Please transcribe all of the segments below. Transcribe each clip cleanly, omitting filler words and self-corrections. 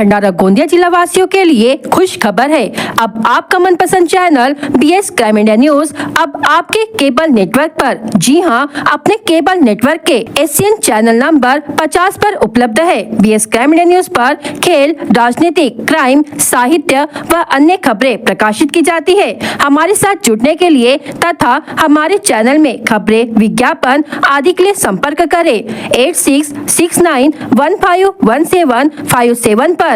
भंडारा गोंदिया जिला वासियों के लिए खुश खबर है। अब आपका मनपसंद channel BS crime India news अब आपके केबल नेटवर्क पर, जी हां, अपने केबल नेटवर्क के एशियन चैनल नंबर 50 पर उपलब्ध है। BS क्राइम इंडिया न्यूज पर खेल, राजनीतिक, क्राइम, साहित्य व अन्य खबरें प्रकाशित की जाती है। हमारे साथ जुड़ने के लिए तथा हमारे चैनल में खबरें, विज्ञापन आदि के लिए संपर्क करें 8669151757 पर।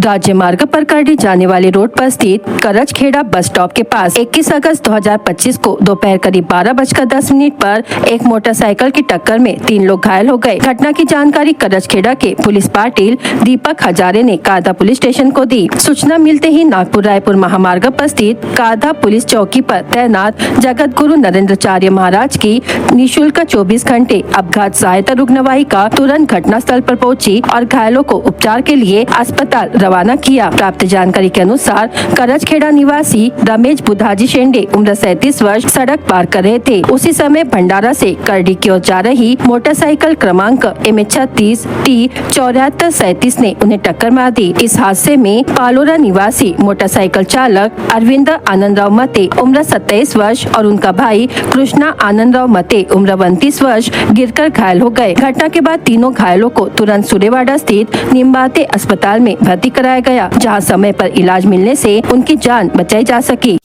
राज्य मार्ग पर करडी जाने वाले रोड पर स्थित करजखेड़ा बस स्टॉप के पास 21 अगस्त 2025 को दोपहर करीब 12:10 पर एक मोटरसाइकिल की टक्कर में 3 लोग घायल हो गए। घटना की जानकारी करजखेड़ा के पुलिस पाटिल दीपक हजारे ने कादा पुलिस स्टेशन को दी। सूचना मिलते ही नागपुर रायपुर महामार्ग पर स्थित कादा पुलिस चौकी पर तैनात जगत गुरु नरेंद्राचार्य महाराज की निःशुल्क 24 घंटे अपघात सहायता रुग्णवाहिका तुरंत घटना स्थल पर पहुंची और घायलों को उपचार के लिए अस्पताल रवाना किया। प्राप्त जानकारी के अनुसार करजखेड़ा निवासी रमेश बुधाजी शेंडे उम्र 37 वर्ष सड़क पार कर रहे थे। उसी समय भंडारा से करडी की ओर जा रही मोटरसाइकिल क्रमांक MH36 T7437 ने उन्हें टक्कर मार दी। इस हादसे में पालोरा निवासी मोटरसाइकिल चालक अरविंद आनंदराव मते उम्र 27 वर्ष और उनका भाई कृष्णा आनंदराव मते उम्र 29 वर्ष गिरकर घायल हो गए। घटना के बाद तीनों घायलों को तुरंत सुरेवाड़ा स्थित निम्बाते अस्पताल में भर्ती कराया गया, जहां समय पर इलाज मिलने से उनकी जान बचाई जा सकी।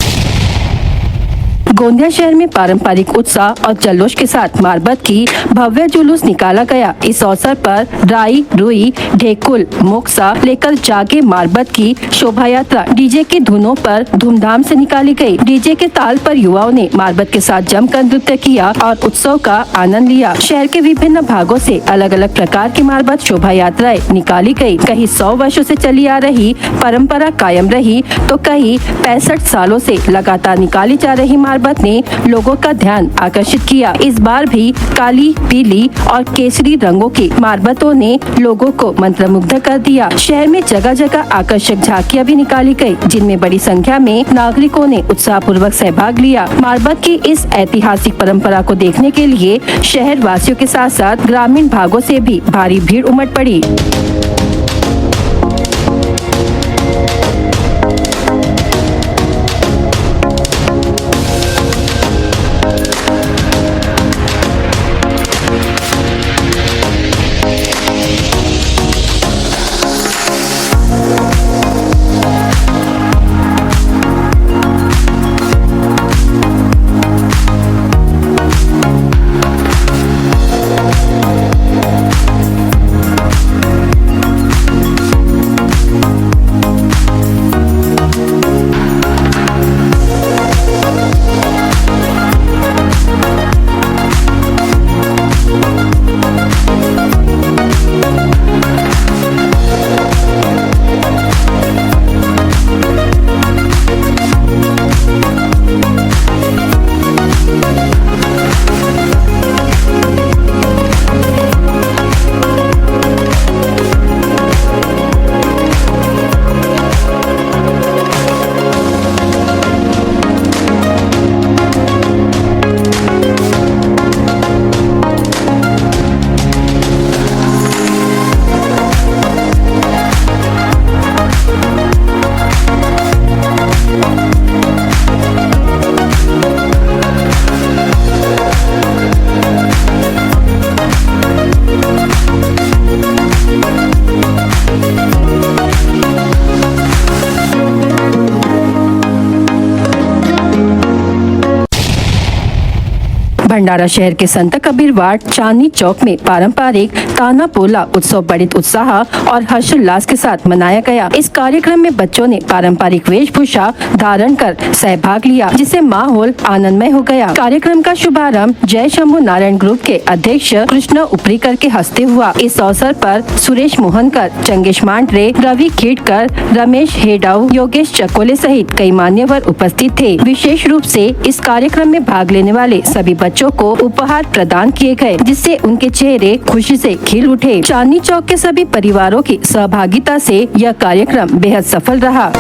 गोंदिया शहर में पारंपरिक उत्साह और जल्लोष के साथ मारबत की भव्य जुलूस निकाला गया। इस अवसर पर राई, रुई, ढेकुल, मोक्सा लेकर जागे मारबत की शोभा यात्रा डीजे की धुनों पर धूमधाम से निकाली गई। डीजे के ताल पर युवाओं ने मारबत के साथ जमकर नृत्य किया और उत्सव का आनंद लिया। शहर के विभिन्न भागों से अलग अलग प्रकार की मारबत शोभा यात्राएं निकाली गयी। कहीं 100 वर्षों से चली आ रही परंपरा कायम रही तो कहीं 65 सालों से लगातार निकाली जा रही मारबत ने लोगों का ध्यान आकर्षित किया। इस बार भी काली, पीली और केसरी रंगों की मारबतों ने लोगों को मंत्रमुग्ध कर दिया। शहर में जगह जगह आकर्षक झांकियां भी निकाली गयी, जिनमें बड़ी संख्या में नागरिकों ने उत्साहपूर्वक सहभाग लिया। मारबत की इस ऐतिहासिक परंपरा को देखने के लिए शहर वासियों के साथ साथ ग्रामीण भागों से भी भारी भीड़ उमड़ पड़ी। भंडारा शहर के संत कबीर वार्ड चांदनी चौक में पारंपरिक ताना पोला उत्सव बड़े उत्साह और हर्षोल्लास के साथ मनाया गया। इस कार्यक्रम में बच्चों ने पारंपरिक वेशभूषा धारण कर सहभाग लिया, जिससे माहौल आनंदमय हो गया। कार्यक्रम का शुभारंभ जय शंभू नारायण ग्रुप के अध्यक्ष कृष्ण उपरीकर के हस्ते हुआ। इस अवसर पर सुरेश मोहनकर, चंगेश मांडरे, रवि खेड़कर, रमेश हेडाऊ, योगेश चकोले सहित कई मान्यवर उपस्थित थे। विशेष रूप से इस कार्यक्रम में भाग लेने वाले सभी बच्चों को उपहार प्रदान किए गए, जिससे उनके चेहरे खुशी से खिल उठे। चांदनी चौक के सभी परिवारों की सहभागिता से यह कार्यक्रम बेहद सफल रहा।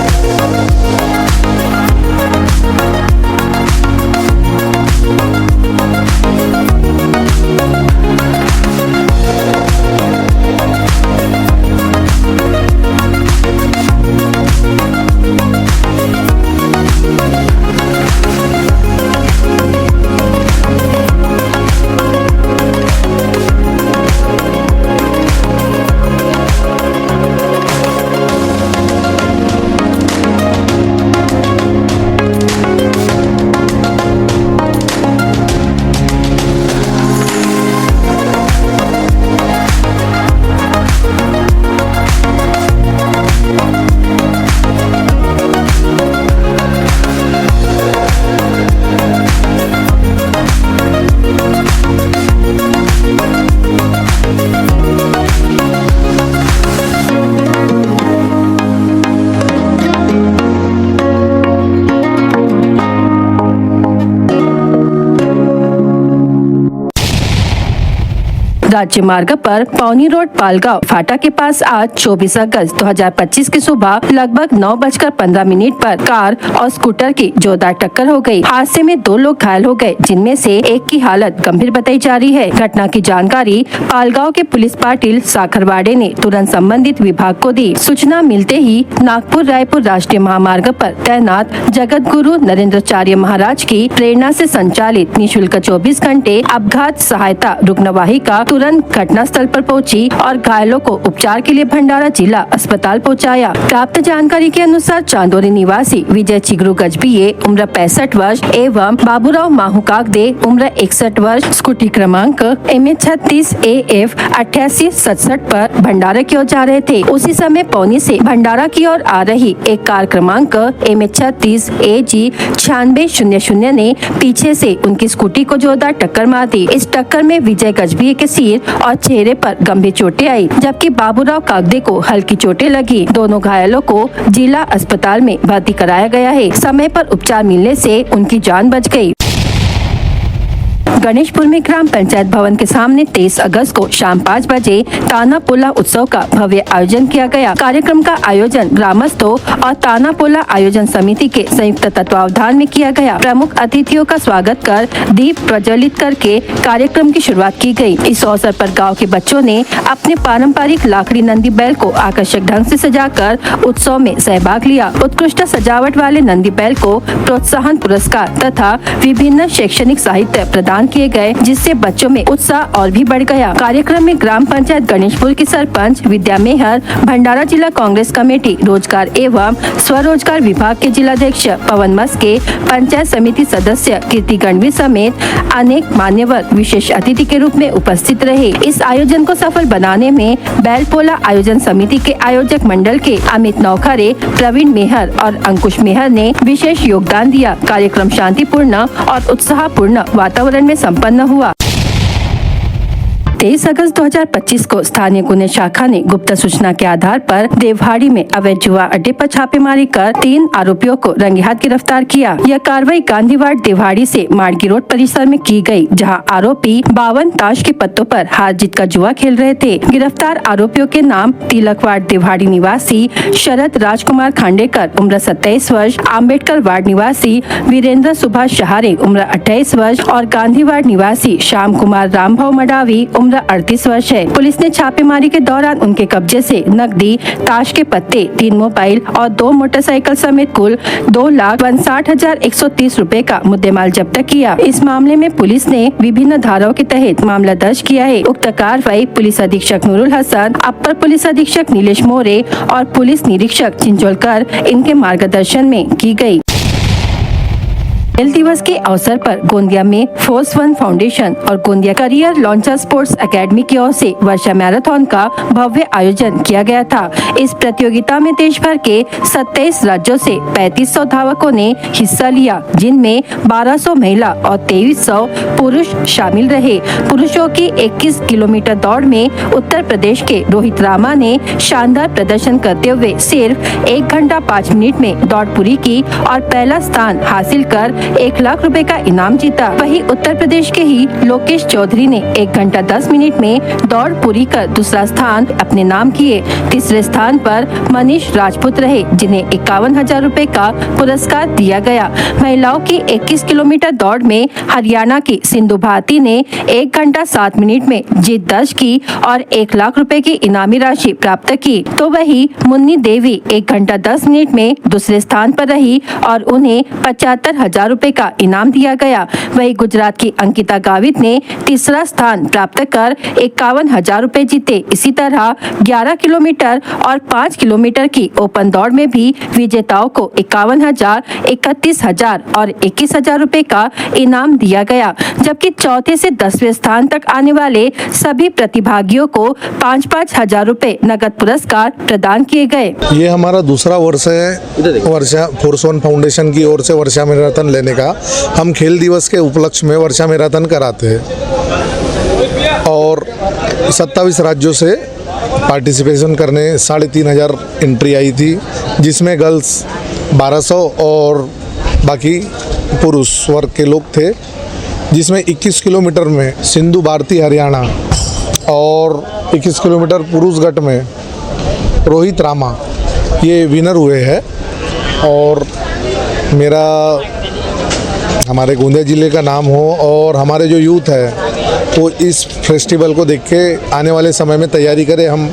राज्य मार्ग पर पौनी रोड पालगांव फाटा के पास आज 24 अगस्त 2025 की सुबह लगभग 9:15 पर कार और स्कूटर की जोरदार टक्कर हो गई। हादसे में 2 लोग घायल हो गए, जिनमें से एक की हालत गंभीर बताई जा रही है। घटना की जानकारी पालगांव के पुलिस पाटिल साखरवाड़े ने तुरंत संबंधित विभाग को दी। सूचना मिलते ही नागपुर रायपुर राष्ट्रीय महामार्ग पर तैनात जगत गुरु नरेंद्राचार्य महाराज की प्रेरणा से संचालित निःशुल्क 24 घंटे अपघात सहायता रुग्णवाहिका तुरंत घटना स्थल पर पहुंची और घायलों को उपचार के लिए भंडारा जिला अस्पताल पहुंचाया। प्राप्त जानकारी के अनुसार चांदोरी निवासी विजय चिगरू गजबीये उम्र 65 वर्ष एवं बाबूराव माहू कागदे उम्र 61 वर्ष स्कूटी क्रमांक MH36 AF 8867 पर भंडारा की ओर जा रहे थे। उसी समय पौनी से भंडारा की ओर आ रही एक कार क्रमांक MH36 AG 9600 ने पीछे से उनकी स्कूटी को जोरदार टक्कर मार दी। इस टक्कर में विजय गजबीये के सिर और चेहरे पर गंभीर चोटें आई, जबकि बाबूराव कागदे को हल्की चोटें लगी। दोनों घायलों को जिला अस्पताल में भर्ती कराया गया है। समय पर उपचार मिलने से उनकी जान बच गई। गणेशपुर में ग्राम पंचायत भवन के सामने 23 अगस्त को शाम 5 बजे ताना पोला उत्सव का भव्य आयोजन किया गया। कार्यक्रम का आयोजन ग्रामस्थों और ताना पोला आयोजन समिति के संयुक्त तत्वावधान में किया गया। प्रमुख अतिथियों का स्वागत कर दीप प्रज्वलित करके कार्यक्रम की शुरुआत की गई। इस अवसर पर गांव के बच्चों ने अपने पारंपरिक लाकड़ी नंदी बैल को आकर्षक ढंग से सजाकर उत्सव में सहभाग लिया। उत्कृष्ट सजावट वाले नंदी बैल को प्रोत्साहन पुरस्कार तथा विभिन्न शैक्षणिक साहित्य प्रदान किए गए, जिससे बच्चों में उत्साह और भी बढ़ गया। कार्यक्रम में ग्राम पंचायत गणेशपुर की सरपंच विद्या मेहर, भंडारा जिला कांग्रेस कमेटी रोजगार एवं स्वरोजगार विभाग के जिलाध्यक्ष पवन मस्के, पंचायत समिति सदस्य कीर्ति गणवी समेत अनेक मान्यवर विशेष अतिथि के रूप में उपस्थित रहे। इस आयोजन को सफल बनाने में बैलपोला आयोजन समिति के आयोजक मंडल के अमित नौखरे, प्रवीण मेहर और अंकुश मेहर ने विशेष योगदान दिया। कार्यक्रम शांतिपूर्ण और उत्साहपूर्ण वातावरण में संपन्न हुआ। 23 अगस्त 2025 को स्थानीय गुने शाखा ने गुप्त सूचना के आधार पर देवहाड़ी में अवैध जुआ अड्डे पर छापेमारी कर 3 आरोपियों को रंगे हाथ गिरफ्तार किया। यह कार्रवाई गांधीवाड़ देवहाड़ी से मार्गी रोड परिसर में की गई, जहां आरोपी 52 ताश के पत्तों पर हार जीत का जुआ खेल रहे थे। गिरफ्तार आरोपियों के नाम तिलकवाड़ देवहाड़ी निवासी शरद राजकुमार खांडेकर उम्र 27 वर्ष, अम्बेडकर वार्ड निवासी वीरेंद्र सुभाष शहारे उम्र 28 वर्ष और गांधीवाड़ निवासी श्याम कुमार रामभाव मडावी उम्र 38 वर्ष है। पुलिस ने छापेमारी के दौरान उनके कब्जे से नकदी, ताश के पत्ते, 3 मोबाइल और 2 मोटरसाइकिल समेत कुल 2,59,130 रुपए का मुद्देमाल जब्त किया। इस मामले में पुलिस ने विभिन्न धाराओं के तहत मामला दर्ज किया है। उक्त कार्रवाई पुलिस अधीक्षक नूरुल हसन, अपर पुलिस अधीक्षक नीलेश मोरे और पुलिस निरीक्षक चिंचोलकर इनके मार्गदर्शन में की गयी। खेल दिवस के अवसर पर गोंदिया में फोर्स वन फाउंडेशन और Gondia career launcher sports academy की ओर से वर्षा मैराथन का भव्य आयोजन किया गया था। इस प्रतियोगिता में देश भर के 27 राज्यों से 3500 धावकों ने हिस्सा लिया, जिनमें 1200 महिला और 2300 पुरुष शामिल रहे। पुरुषों की 21 किलोमीटर दौड़ में उत्तर प्रदेश के रोहित रामा ने शानदार प्रदर्शन करते हुए सिर्फ 1 घंटा 5 मिनट में दौड़ पूरी की और पहला स्थान हासिल कर 1 लाख रुपए का इनाम जीता। वहीं उत्तर प्रदेश के ही लोकेश चौधरी ने 1 घंटा 10 मिनट में दौड़ पूरी कर दूसरा स्थान अपने नाम किए। तीसरे स्थान पर मनीष राजपूत रहे, जिन्हें 51,000 रुपए का पुरस्कार दिया गया। महिलाओं की 21 किलोमीटर दौड़ में हरियाणा की सिंधु भारती ने 1 घंटा 7 मिनट में जीत दर्ज की और 1 लाख रुपए की इनामी राशि प्राप्त की। तो वही मुन्नी देवी 1 घंटा 10 मिनट में दूसरे स्थान पर रही और उन्हें 75,000 रुपए का इनाम दिया गया। वही गुजरात की अंकिता गावित ने तीसरा स्थान प्राप्त कर 51,000 रुपए जीते। इसी तरह 11 किलोमीटर और 5 किलोमीटर की ओपन दौड़ में भी विजेताओं को 51,000, 31,000 और 21,000 रुपए का इनाम दिया गया, जबकि चौथे से 10वें स्थान तक आने वाले सभी प्रतिभागियों को 5-5 हजार रुपए नगद पुरस्कार प्रदान किए गए। ये हमारा दूसरा वर्ष है वर्षा फोर्स वन फाउंडेशन की ओर से वर्षा मैराथन लेने का। हम खेल दिवस के उपलक्ष्य में वर्षा मैराथन कराते हैं और 27 राज्यों से पार्टिसिपेशन करने 3,500 एंट्री आई थी, जिसमें गर्ल्स 1200 और बाकी पुरुष वर्ग के लोग थे, जिसमें 21 किलोमीटर में सिंधु भारती हरियाणा और 21 किलोमीटर पुरुष गट में रोहित रामा ये विनर हुए हैं। और मेरा हमारे गोंदिया ज़िले का नाम हो और हमारे जो यूथ है तो इस फेस्टिवल को देख के आने वाले समय में तैयारी करें। हम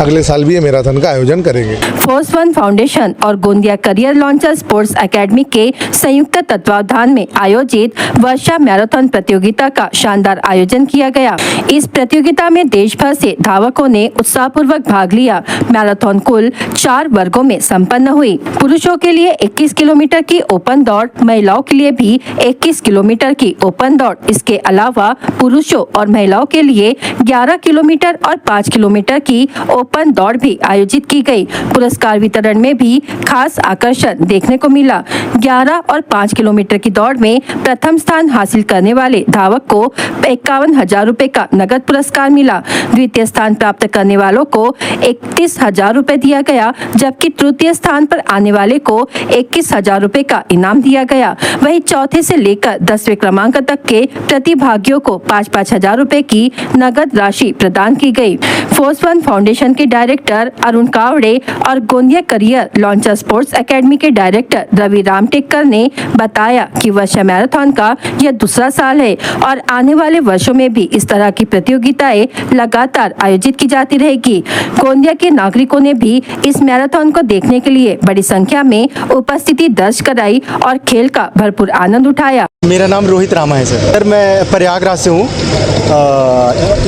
अगले साल भी ये मैराथन का आयोजन करेंगे। फोर्स वन फाउंडेशन और Gondia career launcher sports academy के संयुक्त तत्वावधान में आयोजित वर्षा मैराथन प्रतियोगिता का शानदार आयोजन किया गया। इस प्रतियोगिता में देश भर से धावकों ने उत्साहपूर्वक भाग लिया। मैराथन कुल 4 वर्गों में संपन्न हुई। पुरुषों के लिए 21 किलोमीटर की ओपन दौड़, महिलाओं के लिए भी 21 किलोमीटर की ओपन दौड़। इसके अलावा पुरुषों और महिलाओं के लिए 11 किलोमीटर और 5 किलोमीटर की ओपन दौड़ भी आयोजित की गई। पुरस्कार वितरण में भी खास आकर्षण देखने को मिला। 11 और 5 किलोमीटर की दौड़ में प्रथम स्थान हासिल करने वाले धावक को 51,000 रुपए का नगद पुरस्कार मिला। द्वितीय स्थान प्राप्त करने वालों को 31,000 रुपए दिया गया, जबकि तृतीय स्थान पर आने वाले को 21,000 रुपए का इनाम दिया गया। वहीं चौथे से लेकर 10वें क्रमांक तक के प्रतिभागियों को 5-5 हजार रुपए की नगद राशि प्रदान की गई। फोर्स वन फाउंडेशन के डायरेक्टर अरुण कावड़े और Gondia career launcher sports academy के डायरेक्टर रवि रामटेकर ने बताया कि वर्षा मैराथन का यह दूसरा साल है और आने वाले वर्षों में भी इस तरह की प्रतियोगिताएं लगातार आयोजित की जाती रहेगी। गोंदिया के नागरिकों ने भी इस मैराथन को देखने के लिए बड़ी संख्या में उपस्थिति दर्ज कराई और खेल का भरपूर आनंद उठाया। मेरा नाम रोहित रामा है सर। मैं प्रयागराज से हूँ,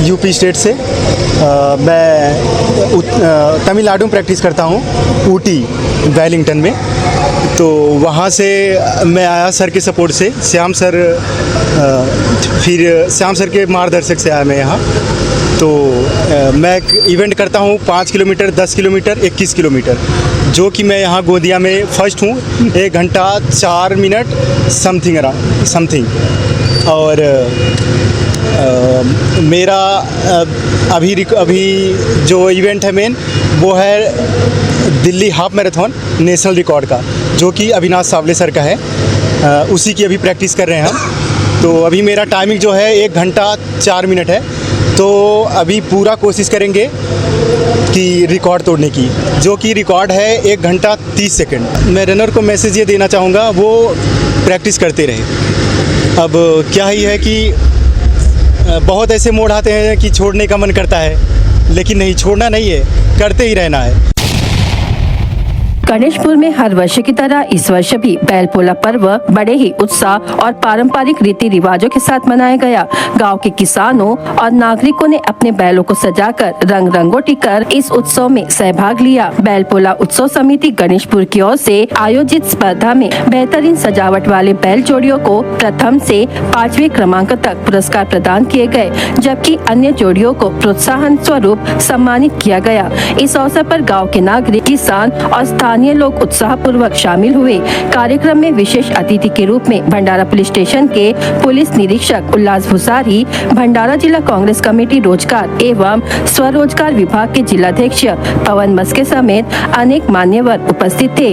यूपी स्टेट से। मैं तमिलनाडु में प्रैक्टिस करता हूँ, ऊटी वेलिंगटन में। तो वहाँ से मैं आया सर के सपोर्ट से, श्याम सर के मार्गदर्शक से आया मैं यहाँ। तो मैं एक इवेंट करता हूँ 5 किलोमीटर, 10 किलोमीटर, 21 किलोमीटर, जो कि मैं यहाँ गोंदिया में फर्स्ट हूँ। 1 घंटा 4 मिनट समथिंग। और मेरा अभी जो इवेंट है मेन वो है Delhi half marathon national record का, जो कि अविनाश सावले सर का है। उसी की अभी प्रैक्टिस कर रहे हैं हम। तो अभी मेरा टाइमिंग जो है 1 घंटा 4 मिनट है। तो अभी पूरा कोशिश करेंगे कि रिकॉर्ड तोड़ने की, जो कि रिकॉर्ड है 1 घंटा 30 सेकंड। मैं रनर को मैसेज ये देना चाहूँगा, वो प्रैक्टिस करते रहे। अब क्या ही है कि बहुत ऐसे मोड़ आते हैं कि छोड़ने का मन करता है, लेकिन नहीं, छोड़ना नहीं है, करते ही रहना है। गणेशपुर में हर वर्ष की तरह इस वर्ष भी बैल पोला पर्व बड़े ही उत्साह और पारंपरिक रीति रिवाजों के साथ मनाया गया। गांव के किसानों और नागरिकों ने अपने बैलों को सजाकर रंग रंगोटी कर इस उत्सव में सहभाग लिया। बैल पोला उत्सव समिति गणेशपुर की ओर से आयोजित स्पर्धा में बेहतरीन सजावट वाले बैल जोड़ियों को प्रथम से 5वें क्रमांक तक पुरस्कार प्रदान किए गए, जबकि अन्य जोड़ियों को प्रोत्साहन स्वरूप सम्मानित किया गया। इस अवसर पर गाँव के नागरिक, किसान और स्थानीय लोग उत्साहपूर्वक शामिल हुए। कार्यक्रम में विशेष अतिथि के रूप में भंडारा पुलिस स्टेशन के पुलिस निरीक्षक उल्लास भुसारी, भंडारा जिला कांग्रेस कमेटी रोजगार एवं स्वरोजगार विभाग के जिलाध्यक्ष पवन मस्के समेत अनेक मान्यवर उपस्थित थे।